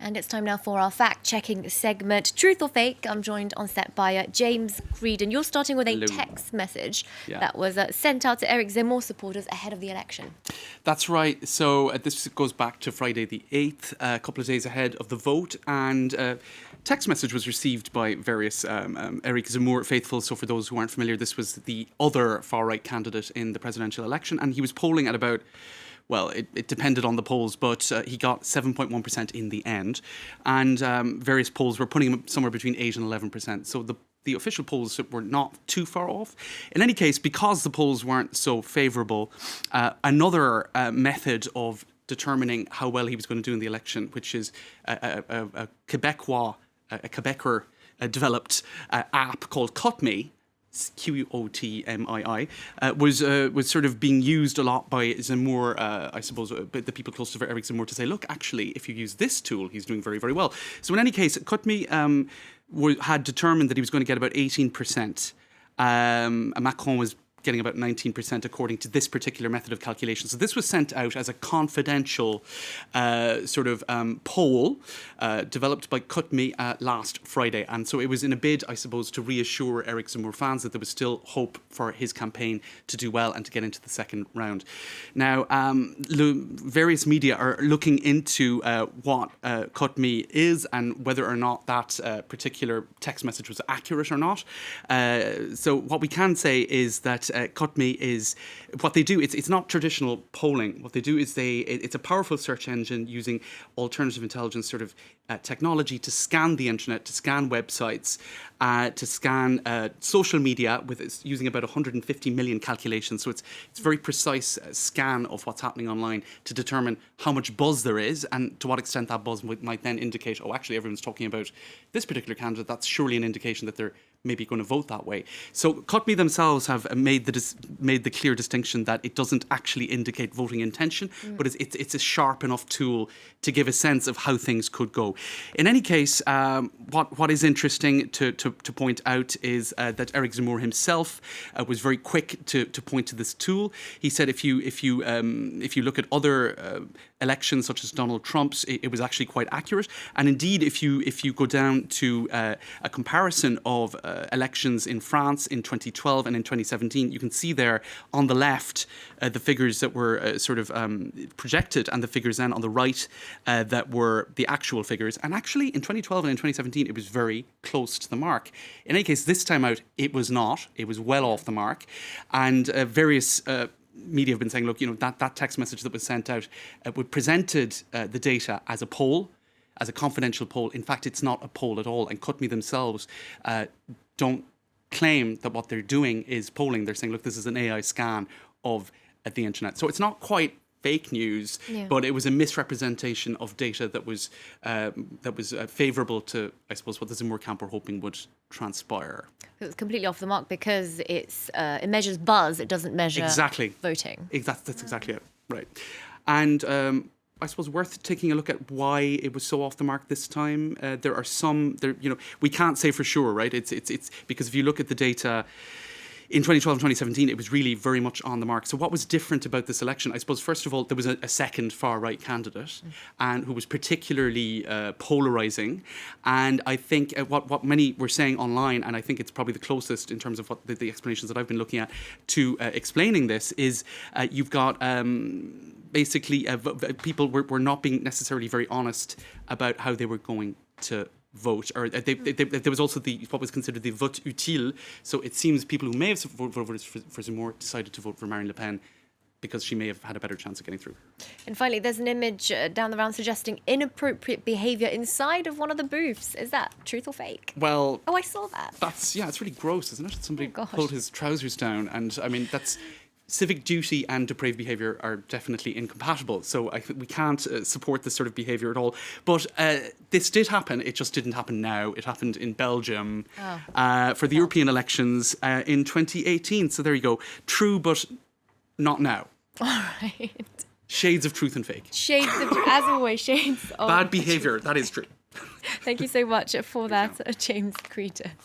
And it's time now for our fact-checking segment, Truth or Fake. I'm joined on set by James Creedon. You're starting with a text message that was sent out to Eric Zemmour supporters ahead of the election. That's right. So this goes back to Friday the 8th, a couple of days ahead of the vote. And text message was received by various Eric Zemmour faithful. So for those who aren't familiar, this was the other far-right candidate in the presidential election. And he was polling at about... Well, it depended on the polls, but he got 7.1% in the end. And various polls were putting him somewhere between 8 and 11%. So the official polls were not too far off. In any case, because the polls weren't so favourable, another method of determining how well he was going to do in the election, which is a Quebecer developed app called Cut Me, Qotmii, was sort of being used a lot by Zemmour, I suppose, the people close to Eric Zemmour, to say, look, actually, if you use this tool, he's doing very, very well. So in any case, Qutmi had determined that he was going to get about 18%. Macron was getting about 19% according to this particular method of calculation. So this was sent out as a confidential poll developed by Qutmi last Friday. And so it was in a bid, I suppose, to reassure Eric Zemmour fans that there was still hope for his campaign to do well and to get into the second round. Now, various media are looking into what Qutmi is and whether or not that particular text message was accurate or not. So what we can say is that Qutmi is what they do. It's not traditional polling. What they do is it's a powerful search engine using alternative intelligence sort of technology to scan the internet, to scan websites, to scan social media using about 150 million calculations. So it's very precise scan of what's happening online to determine how much buzz there is and to what extent that buzz might then indicate, oh, actually everyone's talking about this particular candidate. That's surely an indication that they're maybe going to vote that way. So Qutmi themselves have made the clear distinction that it doesn't actually indicate voting intention, but it's a sharp enough tool to give a sense of how things could go. In any case, what is interesting to point out is that Eric Zemmour himself was very quick to point to this tool. He said if you look at other elections such as Donald Trump's, it was actually quite accurate. And indeed, if you go down to a comparison of elections in France in 2012 and in 2017, you can see there on the left the figures that were projected and the figures then on the right that were the actual figures. And actually in 2012 and in 2017, it was very close to the mark. In any case, this time out, it was not. It was well off the mark. And various media have been saying, look, that text message that was sent out presented the data as a poll, as a confidential poll. In fact, it's not a poll at all. And Qutmi themselves don't claim that what they're doing is polling. They're saying, look, this is an AI scan of the internet. So it's not quite fake news, but it was a misrepresentation of data that was favourable to, I suppose, what the Zemmour camp were hoping would transpire. It was completely off the mark because it measures buzz, it doesn't measure voting. That's exactly it, right. And I suppose worth taking a look at why it was so off the mark this time. There are we can't say for sure, right? It's because if you look at the data in 2012 and 2017, it was really very much on the mark. So what was different about this election? I suppose, first of all, there was a second far-right candidate and who was particularly polarising. And I think what many were saying online, and I think it's probably the closest in terms of what the explanations that I've been looking at to explaining this, is you've got... basically, people were not being necessarily very honest about how they were going to vote. Or there was also what was considered the vote utile. So it seems people who may have voted for Zemmour decided to vote for Marine Le Pen because she may have had a better chance of getting through. And finally, there's an image down the round suggesting inappropriate behaviour inside of one of the booths. Is that truth or fake? Well... Oh, I saw that. It's really gross, isn't it? Somebody pulled his trousers down. And, I mean, that's... Civic duty and depraved behaviour are definitely incompatible. So we can't support this sort of behaviour at all. But this did happen. It just didn't happen now. It happened in Belgium for the European elections in 2018. So there you go. True, but not now. All right. Shades of truth and fake. Shades of, as always, shades of... Bad behaviour, that is true. Thank you so much for that, James Creedon.